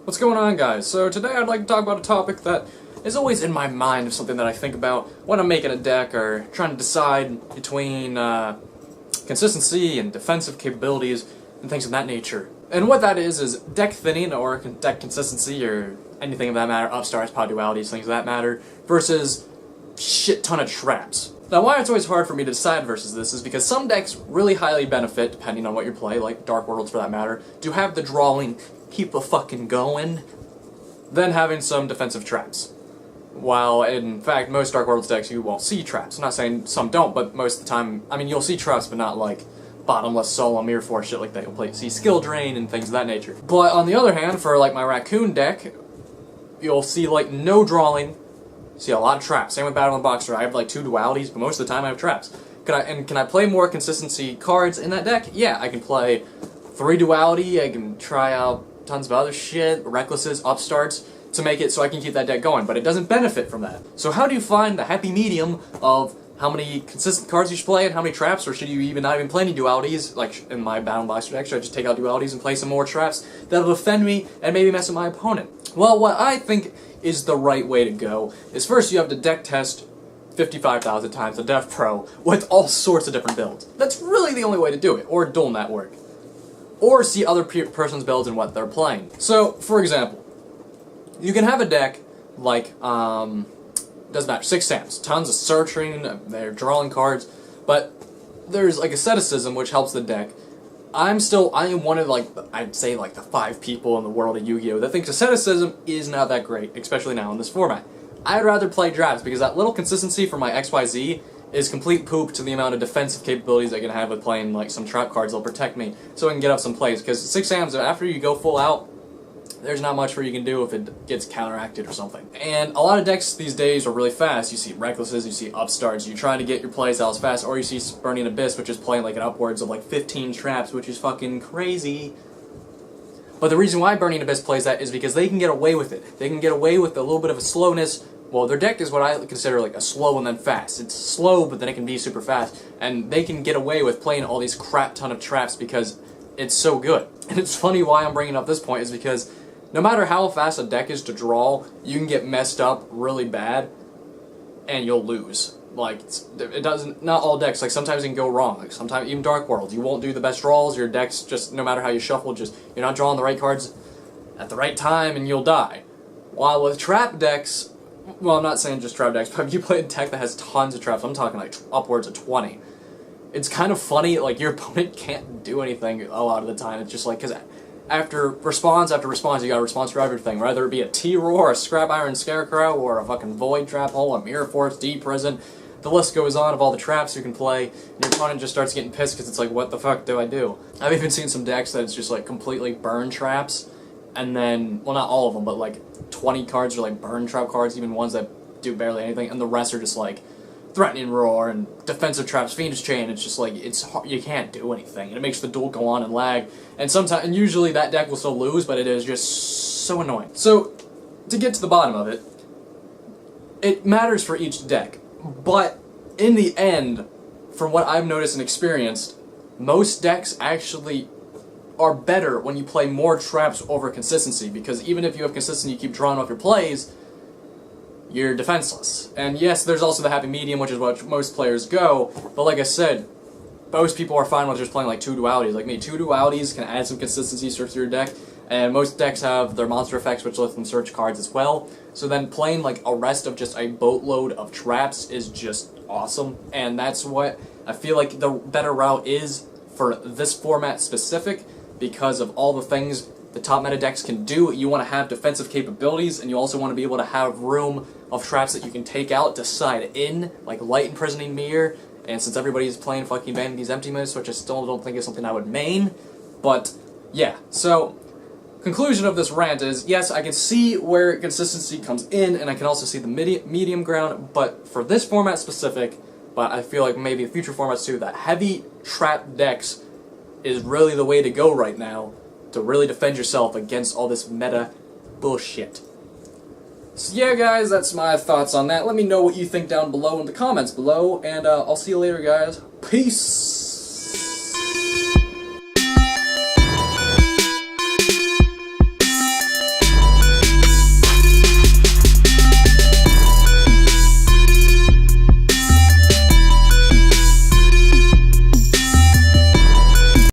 What's going on, guys? So today I'd like to talk about a topic that is always in my mind, of something that I think about when I'm making a deck or trying to decide between consistency and defensive capabilities and things of that nature. And what that is deck thinning or deck consistency or anything of that matter, upstarts, pod dualities, things of that matter, versus shit ton of traps. Now, why it's always hard for me to decide versus this is because some decks really highly benefit, depending on what you play, like Dark Worlds for that matter, to have the drawing keep a fucking going, than having some defensive traps. While, in fact, most Dark Worlds decks you won't see traps. I'm not saying some don't, but most of the time, I mean, you'll see traps, but not like Bottomless Soul, Mirror Force, shit like that. You'll see Skill Drain and things of that nature. But on the other hand, for like my Raccoon deck, you'll see like no drawing, see a lot of traps. Same with Battle and Boxer. I have like 2 dualities, but most of the time I have traps. Can I play more consistency cards in that deck? Yeah, I can play 3 duality, I can try out tons of other shit, recklesses, upstarts, to make it so I can keep that deck going, but it doesn't benefit from that. So how do you find the happy medium of how many consistent cards you should play and how many traps, or should you not even play any dualities? Like in my Battle and Boxer deck, should I just take out dualities and play some more traps that'll defend me and maybe mess with my opponent? Well, what I think is the right way to go is first you have to deck test 55,000 times the Dev Pro with all sorts of different builds. That's really the only way to do it, or Dual Network. Or see other person's builds and what they're playing. So, for example, you can have a deck like, doesn't matter, 6 Sams, tons of searching, they're drawing cards, but there's like asceticism which helps the deck. I am one of like, I'd say like the 5 people in the world of Yu-Gi-Oh! That thinks asceticism is not that great, especially now in this format. I'd rather play drafts because that little consistency for my XYZ is complete poop to the amount of defensive capabilities I can have with playing like some trap cards that'll protect me so I can get up some plays. Because 6 Sams, after you go full out, there's not much you can do if it gets counteracted or something. And a lot of decks these days are really fast. You see Recklesses, you see Upstarts, you try to get your plays out as fast, or you see Burning Abyss, which is playing like an upwards of like 15 traps, which is fucking crazy. But the reason why Burning Abyss plays that is because they can get away with it. They can get away with a little bit of a slowness. Well, their deck is what I consider like a slow and then fast. It's slow, but then it can be super fast. And they can get away with playing all these crap ton of traps because it's so good. And it's funny why I'm bringing up this point is because no matter how fast a deck is to draw, you can get messed up really bad, and you'll lose. Like, it doesn't, not all decks, like sometimes it can go wrong. Like sometimes, even Dark Worlds, you won't do the best draws, your deck's just, no matter how you shuffle, just, you're not drawing the right cards at the right time and you'll die. While with trap decks, well, I'm not saying just trap decks, but if you play a deck that has tons of traps, I'm talking like upwards of 20. It's kind of funny, like your opponent can't do anything a lot of the time. It's just like, because after response, you got a response for everything, whether it be a T-Roar, a Scrap Iron Scarecrow, or a fucking Void Trap Hole, a Mirror Force, D-Prison. The list goes on of all the traps you can play, and your opponent just starts getting pissed because it's like, what the fuck do I do? I've even seen some decks that it's just like completely burn traps, and then, well, not all of them, but like 20 cards are like burn trap cards, even ones that do barely anything, and the rest are just like Threatening Roar and defensive traps, Fiendish Chain. It's just like, it's hard, you can't do anything, and it makes the duel go on and lag, and sometimes, and usually that deck will still lose, but it is just so annoying. So, to get to the bottom of it, it matters for each deck, but in the end, from what I've noticed and experienced, most decks actually are better when you play more traps over consistency, because even if you have consistency, you keep drawing off your plays, you're defenseless. And yes, there's also the happy medium, which is what most players go, but like I said, most people are fine with just playing like 2 dualities. Like me, 2 dualities can add some consistency search to your deck, and most decks have their monster effects, which let them search cards as well. So then playing like a rest of just a boatload of traps is just awesome, and that's what I feel like the better route is for this format specific, because of all the things the top meta decks can do. You want to have defensive capabilities, and you also want to be able to have room of traps that you can take out to side in, like Light Imprisoning Mirror, and since everybody's playing fucking Vanity's Emptiness, which I still don't think is something I would main, but yeah, so conclusion of this rant is, yes, I can see where consistency comes in, and I can also see the medium ground, but for this format specific, but I feel like maybe future formats too, that heavy trap decks is really the way to go right now to really defend yourself against all this meta bullshit. So yeah, guys, that's my thoughts on that. Let me know what you think down below in the comments below, and I'll see you later, guys. Peace!